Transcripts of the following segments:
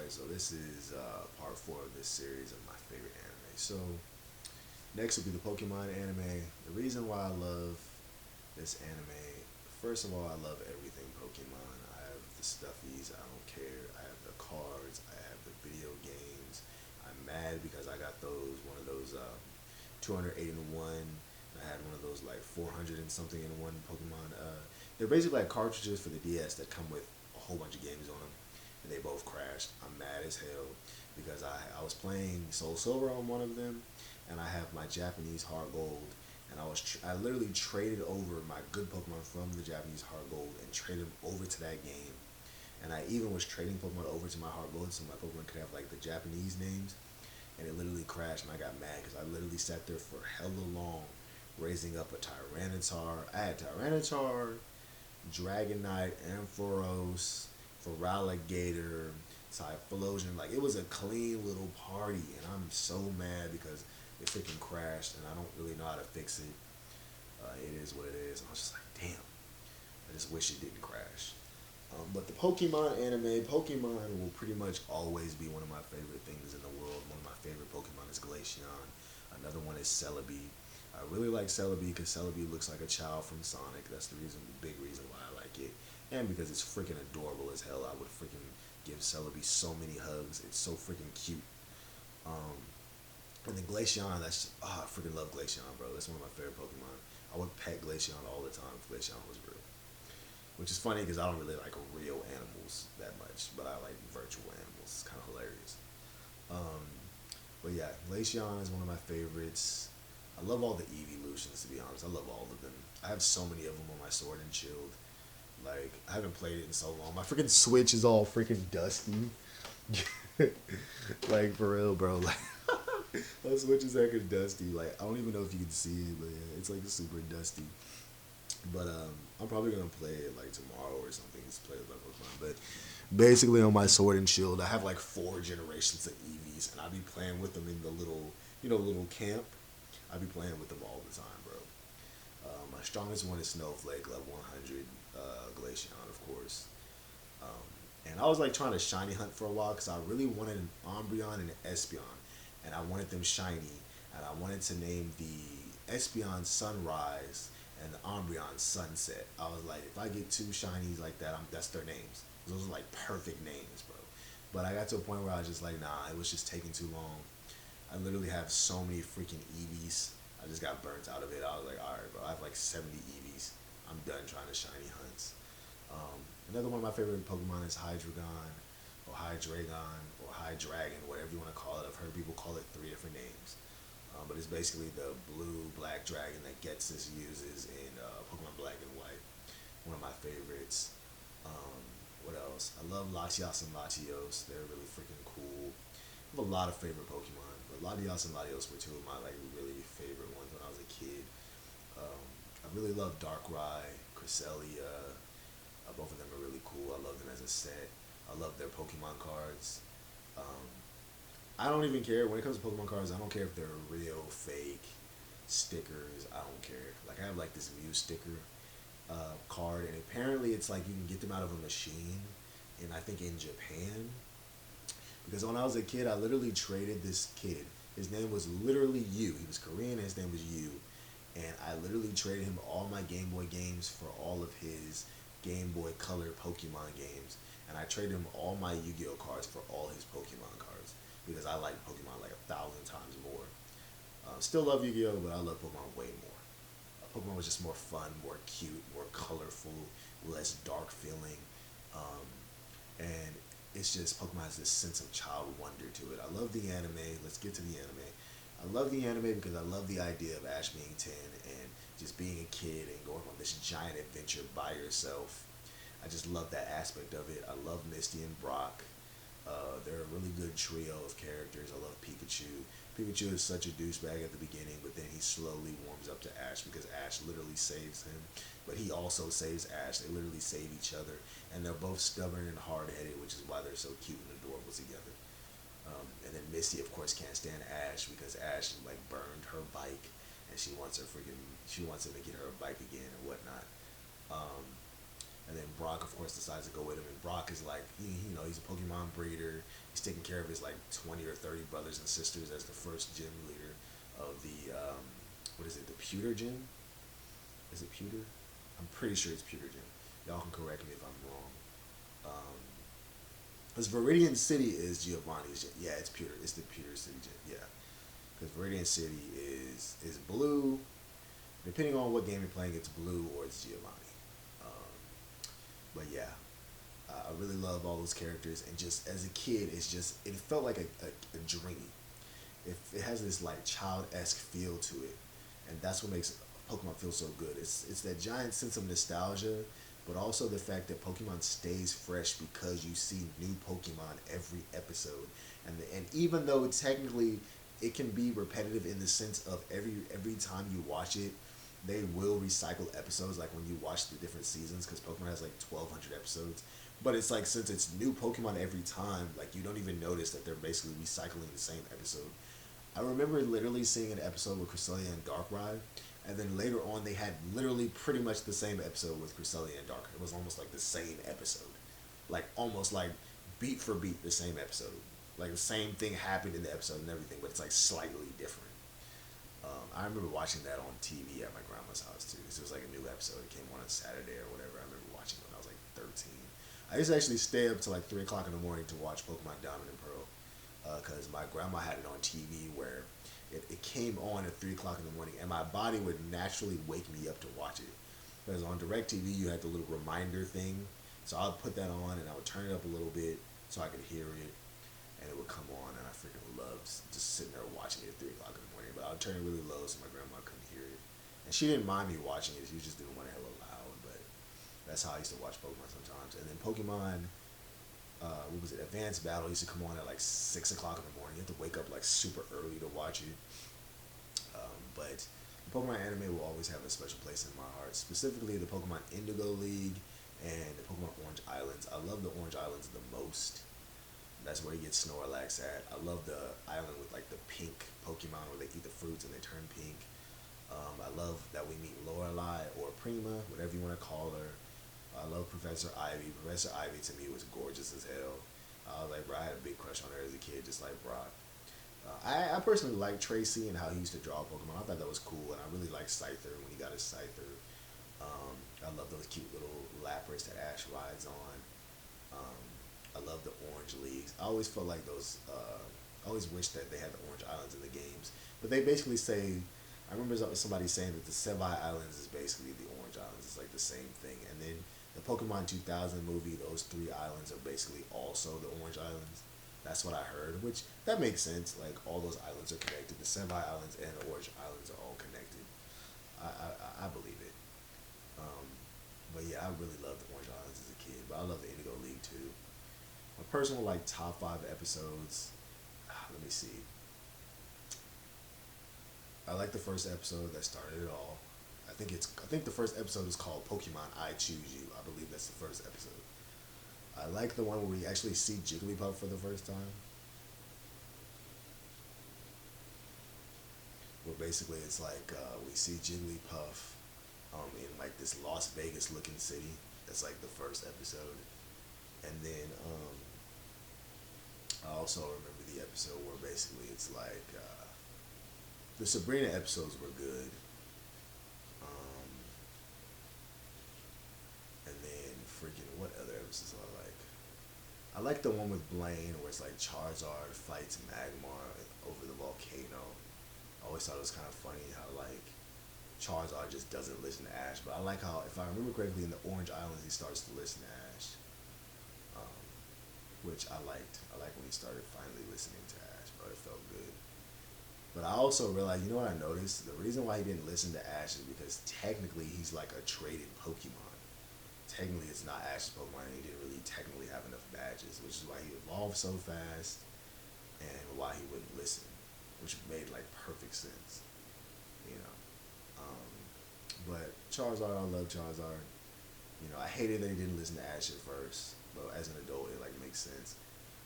Alright, so this is part 4 of this series of my favorite anime. So, next will be the Pokemon anime. The reason why I love this anime, first of all, I love everything Pokemon. I have the stuffies, I don't care. I have the cards, I have the video games. I'm mad because I got one of those 208 in one. I had one of those like 400 and something in one Pokemon. They're basically like cartridges for the DS that come with a whole bunch of games on them, and they both crashed. I'm mad as hell because I was playing Soul Silver on one of them, and I have my Japanese Heart Gold, and I literally traded over my good Pokemon from the Japanese Heart Gold and traded them over to that game, and I even was trading Pokemon over to my Heart Gold so my Pokemon could have like the Japanese names, and it literally crashed, and I got mad because I literally sat there for hella long raising up a Tyranitar. I had Tyranitar, Dragonite, Ampharos, Feraligatr, Typhlosion. Like, it was a clean little party, and I'm so mad because it freaking crashed, and I don't really know how to fix it. It is what it is. And I was just like, damn. I just wish it didn't crash. But the Pokemon anime, Pokemon will pretty much always be one of my favorite things in the world. One of my favorite Pokemon is Glaceon. Another one is Celebi. I really like Celebi because Celebi looks like a child from Sonic. That's the big reason why I like it. And because it's freaking adorable as hell. I would freaking give Celebi so many hugs. It's so freaking cute. Um, and then Glaceon, I freaking love Glaceon, bro. That's one of my favorite Pokemon. I would pet Glaceon all the time if Glaceon was real. Which is funny because I don't really like real animals that much, but I like virtual animals. It's kind of hilarious. Um, but yeah, Glaceon is one of my favorites. I love all the evolutions, to be honest. I love all of them. I have so many of them on my Sword and Shield. Like, I haven't played it in so long. My freaking Switch is all freaking dusty. Like, for real, bro. Like, my Switch is heckin' dusty. Like, I don't even know if you can see it, but yeah, it's like super dusty. But I'm probably gonna play it like tomorrow or something. Just play it like Pokemon. But basically, on my Sword and Shield, I have like 4 generations of Eevees, and I be playing with them in the little camp. I be playing with them all the time, bro. My strongest one is Snowflake, level 100, Glaceon, of course. Um, and I was like trying to shiny hunt for a while because I really wanted an Umbreon and an Espeon, and I wanted them shiny, and I wanted to name the Espeon Sunrise and the Umbreon Sunset. I was like, if I get 2 shinies like that, that's their names. Those are like perfect names, bro. But I got to a point where I was just like, nah, it was just taking too long. I literally have so many freaking Eevees. I just got burnt out of it. I was like, alright, bro, I have like 70 Eevees. I'm done trying to shiny hunts. Um, Another one of my favorite Pokemon is Hydreigon, or Hydreigon, or Hydreigon, whatever you want to call it. I've heard people call it 3 different names. But it's basically the blue black dragon that Getsus uses in Pokemon Black and White. One of my favorites. Um, what else? I love Latios and Latios. They're really freaking cool. I have a lot of favorite Pokemon, but Latios and Latios were 2 of my like really favorite ones when I was a kid. I really love Darkrai, Cresselia. Both of them are really cool. I love them as a set. I love their Pokemon cards. Um, I don't even care when it comes to Pokemon cards. I don't care if they're real, fake, stickers. I don't care. Like, I have like this Mew sticker card, and apparently it's like you can get them out of a machine, and I think in Japan. Because when I was a kid, I literally traded this kid. His name was literally Yu. He was Korean, and his name was Yu. And I literally traded him all my Game Boy games for all of his Game Boy Color Pokemon games. And I traded him all my Yu-Gi-Oh cards for all his Pokemon cards because I like Pokemon like 1,000 times more. Still love Yu-Gi-Oh, but I love Pokemon way more. Pokemon was just more fun, more cute, more colorful, less dark feeling, um, and it's just Pokemon has this sense of child wonder to it. I love the anime. Let's get to the anime. I love the anime because I love the idea of Ash being 10 and just being a kid and going on this giant adventure by yourself. I just love that aspect of it. I love Misty and Brock. They're a really good trio of characters. I love Pikachu. Pikachu is such a douchebag at the beginning, but then he slowly warms up to Ash because Ash literally saves him, but he also saves Ash. They literally save each other, and they're both stubborn and hard-headed, which is why they're so cute and adorable together. And then Misty, of course, can't stand Ash because Ash like burned her bike, and she wants him to get her a bike again or whatnot. Um, And then Brock, of course, decides to go with him. And Brock is like, he's a Pokemon breeder. He's taking care of his like 20 or 30 brothers and sisters as the first gym leader of the what is it? The Pewter Gym? Is it Pewter? I'm pretty sure it's Pewter Gym. Y'all can correct me if I'm wrong. Because Viridian City is Giovanni's gym. Yeah, it's Pewter. It's the Pewter City Gym. Yeah, because Viridian City is blue. Depending on what game you're playing, it's blue or it's Giovanni. Um, but yeah, I really love all those characters, and just as a kid, it felt like a dream. It has this like child esque feel to it, and that's what makes Pokemon feel so good. It's that giant sense of nostalgia, but also the fact that Pokemon stays fresh because you see new Pokemon every episode, and even though technically it can be repetitive in the sense of every time you watch it, they will recycle episodes like when you watch the different seasons because Pokemon has like 1,200 episodes. But it's like since it's new Pokemon every time, like you don't even notice that they're basically recycling the same episode. I remember literally seeing an episode with Cresselia and Darkrai, and then later on they had literally pretty much the same episode with Cresselia and Darkrai. It was almost like the same episode, like almost like beat for beat the same episode. Like the same thing happened in the episode and everything, but it's like slightly different. I remember watching that on TV at my grandma's house too. Because it was like a new episode. It came on Saturday or whatever. I remember watching it when I was like 13. I used to actually stay up till like 3 o'clock in the morning to watch Pokemon Diamond and Pearl, because my grandma had it on TV where it came on at 3 o'clock in the morning, and my body would naturally wake me up to watch it. Because on DirecTV you had the little reminder thing, so I would put that on and I would turn it up a little bit so I could hear it, and it would come on, and I freaking loved just sitting there watching it at 3 o'clock in the morning. But I would turn it really low so my grandma couldn't hear it, and she didn't mind me watching it. She just didn't want it hella loud. But that's how I used to watch Pokemon sometimes. And then Pokemon, what was it? Advanced Battle used to come on at like 6 o'clock in the morning. You have to wake up like super early to watch it. But the Pokemon anime will always have a special place in my heart. Specifically, the Pokemon Indigo League and the Pokemon Orange Islands. I love the Orange Islands the most. That's where you get Snorlax at. I love the island with like the pink Pokemon where they eat the fruits and they turn pink. I love that we meet Lorelei or Prima, whatever you want to call her. I love Professor Ivy. Professor Ivy to me was gorgeous as hell. I was like, bro, I had a big crush on her as a kid, just like Brock. I personally like Tracy and how he used to draw Pokemon. I thought that was cool, and I really like Scyther when he got his Scyther. I love those cute little Lapras that Ash rides on. I love the Orange Leagues. I always felt like those. I always wish that they had the Orange Islands in the games, but they basically say. I remember somebody saying that the Sevi Islands is basically the Orange Islands. It's like the same thing, and then the Pokemon 2000 movie, those three islands are basically also the Orange Islands. That's what I heard, which that makes sense. Like all those islands are connected. The Sevi Islands and the Orange Islands are all connected. I believe it. Um, but yeah, I really loved the Orange Islands as a kid. But I love the Indigo League too. My personal like top 5 episodes. Let me see. I like the first episode that started it all. I think the first episode is called Pokemon I Choose You. I believe that's the first episode. I like the one where we actually see Jigglypuff for the first time. Where basically it's like we see Jigglypuff in like this Las Vegas looking city. That's like the first episode. And then I also remember the episode where basically it's like the Sabrina episodes were good. Um, and then freaking what other episodes I like? I like the one with Blaine where it's like Charizard fights Magmar over the volcano. I always thought it was kind of funny how like Charizard just doesn't listen to Ash, but I like how if I remember correctly in the Orange Islands he starts to listen to Ash, um, which I liked. I like when he started finally listening to Ash, bro. It felt good. But I also realized, you know what I noticed? The reason why he didn't listen to Ash is because technically he's like a traded Pokemon. Technically it's not Ash's Pokemon and he didn't really technically have enough badges, which is why he evolved so fast and why he wouldn't listen, which made like perfect sense, you know. But Charizard, I love Charizard. You know, I hated that he didn't listen to Ash at first, but as an adult, it like makes sense.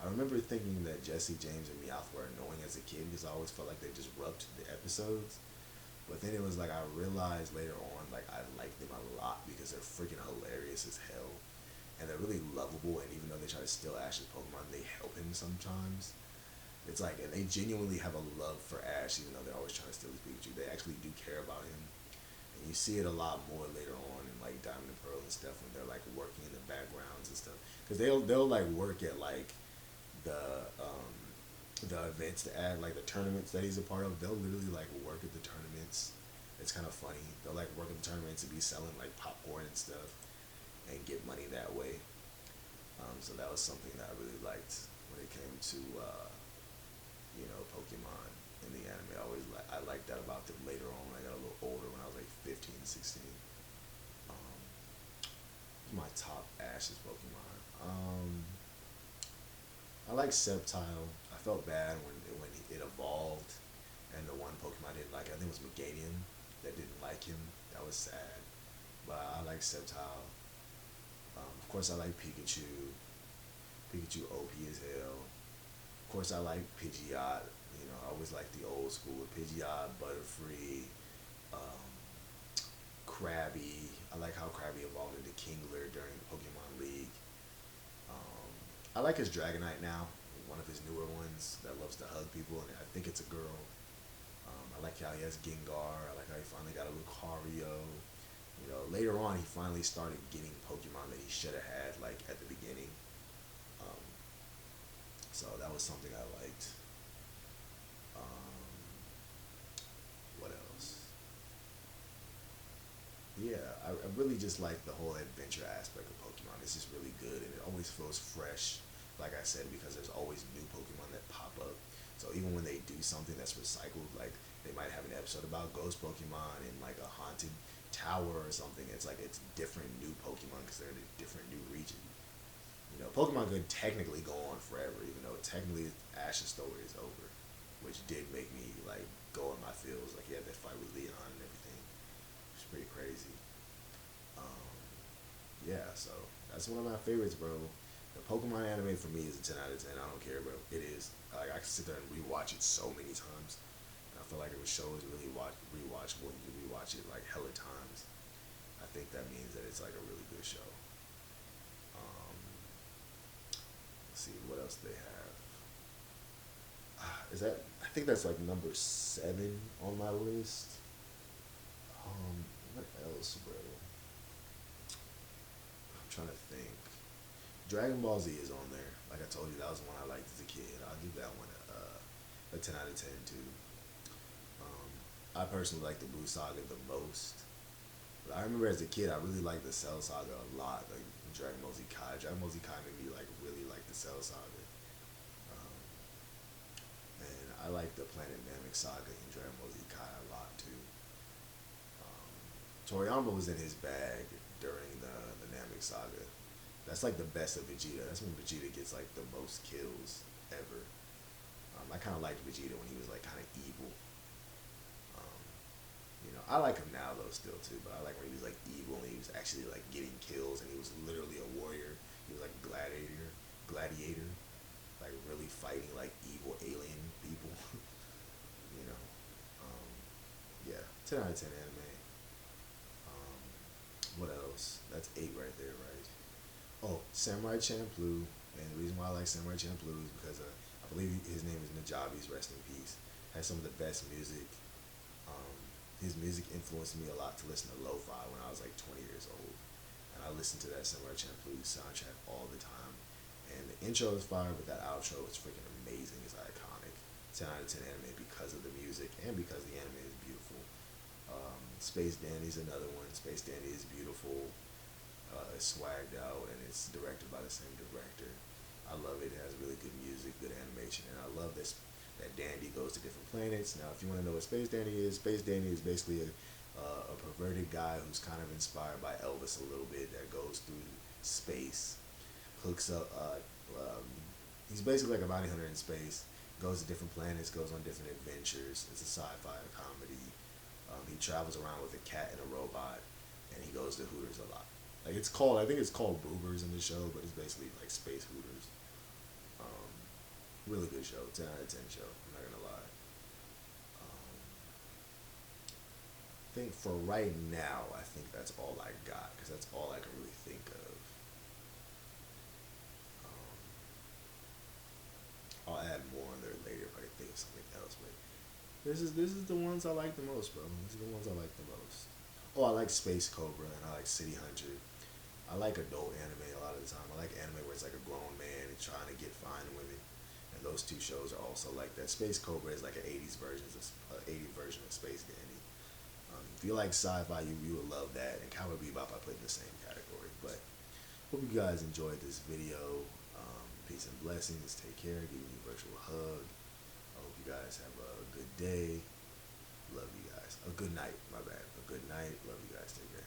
I remember thinking that Jesse, James, and Meowth were annoying as a kid because I always felt like they disrupted the episodes. But then it was like I realized later on, like I like them a lot because they're freaking hilarious as hell, and they're really lovable. And even though they try to steal Ash's Pokemon, they help him sometimes. It's like, and they genuinely have a love for Ash, even though they're always trying to steal his Pikachu. They actually do care about him, and you see it a lot more later on in like Diamond and Pearl and stuff when they're like working in the backgrounds and stuff. Because they'll like work at like the events to add like the tournaments that he's a part of. They'll literally like work at the tournaments. It's kind of funny. They'll like work at the tournaments and be selling like popcorn and stuff and get money that way. So that was something that I really liked when it came to Pokemon in the anime. I liked that about them later on when I got a little older when I was like 15, 16. Um, my top Ash's Pokemon. I like Sceptile. I felt bad when it evolved, and the one Pokemon I didn't like, I think it was Meganium, that didn't like him. That was sad. But I like Sceptile. Of course, I like Pikachu. Pikachu OP as hell. Of course, I like Pidgeot. I always like the old school with Pidgeot, Butterfree, um, Krabby. I like how Krabby evolved into Kingler during Pokemon League. Um, I like his Dragonite now, one of his newer ones that loves to hug people, and I think it's a girl. I like how he has Gengar. I like how he finally got a Lucario. Later on, he finally started getting Pokemon that he should have had, like at the beginning. Um, so that was something I liked. Um, what else? Yeah, I really just like the whole adventure aspect of Pokemon. It's just really good, and it always feels fresh. Like I said, because there's always new Pokemon that pop up. So even when they do something that's recycled, like they might have an episode about ghost Pokemon in like a haunted tower or something. It's like it's different new Pokemon because they're in a different new region. Pokemon could technically go on forever, even though technically Ash's story is over, which did make me like go in my feels. Like he had that fight with Leon and everything. It's pretty crazy. Um, yeah, so that's one of my favorites, bro. The Pokemon anime for me is a 10 out of 10. I don't care, bro. It is. Like I can sit there and rewatch it so many times. And I feel like if a show is really rewatchable and you rewatch it like hella times, I think that means that it's like a really good show. Um, let's see what else they have. Is that? I think that's like number 7 on my list. What else, bro? I'm trying to think. Dragon Ball Z is on there. Like I told you, that was the one I liked as a kid. I'll give that one a 10 out of 10 too. Um, I personally like the Blue Saga the most. But I remember as a kid, I really liked the Cell Saga a lot. Like Dragon Ball Z Kai. Dragon Ball Z Kai made me like really like the Cell Saga. Um, and I like the Planet Namek Saga in Dragon Ball Z Kai a lot too. Um, Toriyama was in his bag during the Namek Saga. That's like the best of Vegeta. That's when Vegeta gets like the most kills ever. I kind of liked Vegeta when he was like kind of evil. Um, I like him now though still too, but I like when he was like evil and he was actually like getting kills and he was literally a warrior. He was like a gladiator, like really fighting like evil alien people. you know, um, yeah, 10 out of 10 anime. Um, what else? That's 8 right there, right? Oh, Samurai Champloo, and the reason why I like Samurai Champloo is because I believe his name is Najabi's, rest in peace. Has some of the best music. Um, his music influenced me a lot to listen to lo-fi when I was like 20 years old, and I listened to that Samurai Champloo soundtrack all the time. And the intro is fire, but that outro is freaking amazing. It's iconic. 10 out of 10 anime because of the music and because the anime is beautiful. Space Dandy's another one. Space Dandy is beautiful. It's swagged out and it's directed by the same director. I love it. It has really good music, good animation, and I love this that Dandy goes to different planets. Now, if you want to know what Space Dandy is basically a perverted guy who's kind of inspired by Elvis a little bit that goes through space, hooks up. He's basically like a bounty hunter in space. Goes to different planets, goes on different adventures. It's a sci-fi comedy. He travels around with a cat and a robot, and he goes to Hooters a lot. Like I think it's called Boobers in the show, but it's basically like space Hooters. Um, really good show, 10 out of 10 show. I'm not gonna lie. Um, think for right now, I think that's all I got because that's all I can really think of. Um, I'll add more on there later if I can think of something else. But this is the ones I like the most, bro. These are the ones I like the most. Oh, I like Space Cobra and I like City Hunter. I like adult anime a lot of the time. I like anime where it's like a grown man and trying to get fine women. And those two shows are also like that. Space Cobra is like an '80s version of Space Dandy. If you like sci-fi, you would love that. And Cowboy Bebop I put in the same category. But hope you guys enjoyed this video. Peace and blessings. Take care. Give me a virtual hug. I hope you guys have a good day. Love you guys. A good night. My bad. A good night. Love you guys. Take care.